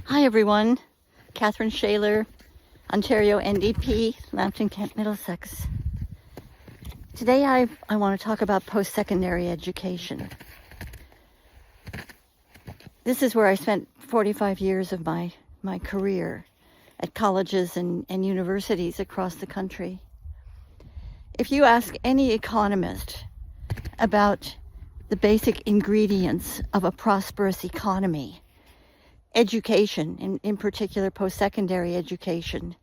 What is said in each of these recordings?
Hi everyone, Kathryn Shaler, Ontario NDP, Lambton, Kent, Middlesex. Today I want to talk about post-secondary education. This is where I spent 45 years of my career at colleges and universities across the country. If you ask any economist about the basic ingredients of a prosperous economy, education, in particular post-secondary education,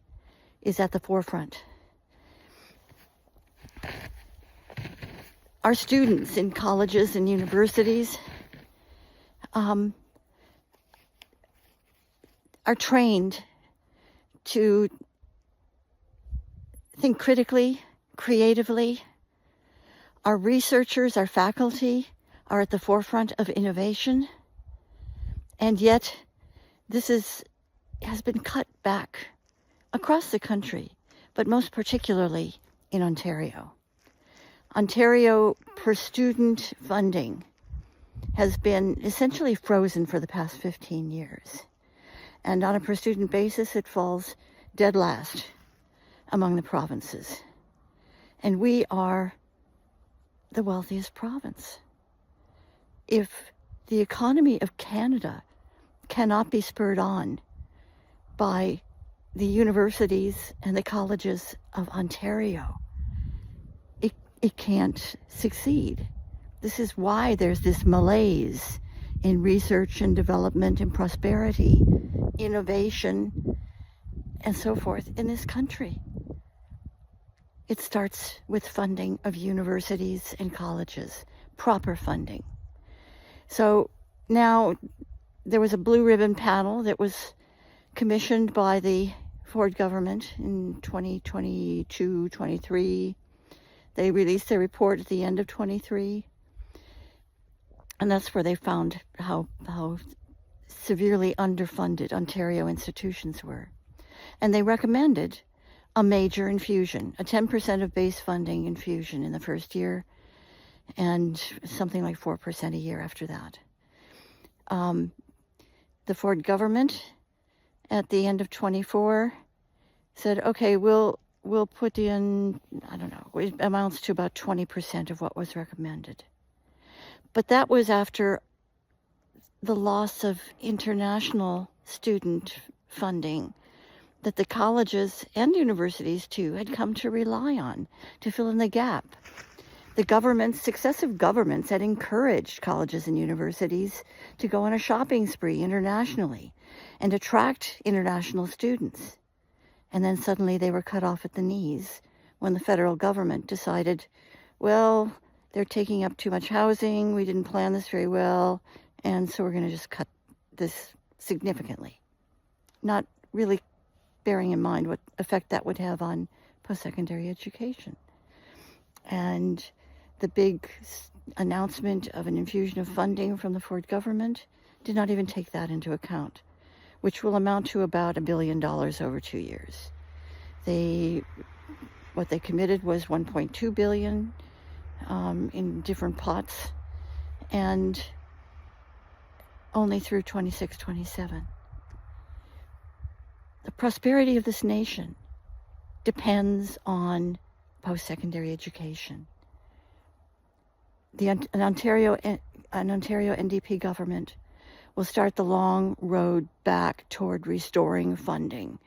is at the forefront. Our students in colleges and universities are trained to think critically, creatively. Our researchers, our faculty are at the forefront of innovation, and yet this has been cut back across the country, but most particularly in Ontario. Ontario per student funding has been essentially frozen for the past 15 years. And on a per student basis, it falls dead last among the provinces. And we are the wealthiest province. If the economy of Canada cannot be spurred on by the universities and the colleges of Ontario, it can't succeed. This is why there's this malaise in research and development and prosperity, innovation, and so forth in this country. It starts with funding of universities and colleges, proper funding. So now there was a blue ribbon panel that was commissioned by the Ford government in 2022-23. They released their report at the end of 23. And that's where they found how severely underfunded Ontario institutions were. And they recommended a major infusion, a 10% of base funding infusion in the first year, and something like 4% a year after that. The Ford government, at the end of 24, said, okay, we'll put in, I don't know, it amounts to about 20% of what was recommended. But that was after the loss of international student funding that the colleges and universities too had come to rely on to fill in the gap. The successive governments had encouraged colleges and universities to go on a shopping spree internationally and attract international students. And then suddenly they were cut off at the knees when the federal government decided, well, they're taking up too much housing, we didn't plan this very well, and so we're going to just cut this significantly. Not really bearing in mind what effect that would have on post-secondary education. And the big announcement of an infusion of funding from the Ford government did not even take that into account, which will amount to about $1 billion over 2 years. What they committed was $1.2 billion in different pots, and only through 26, 27. The prosperity of this nation depends on post-secondary education. An Ontario NDP government will start the long road back toward restoring funding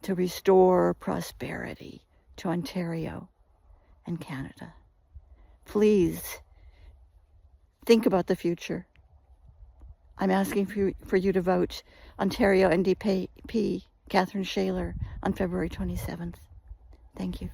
to restore prosperity to Ontario and Canada. Please think about the future. I'm asking for you to vote Ontario NDP Kathryn Shaler on February 27th. Thank you.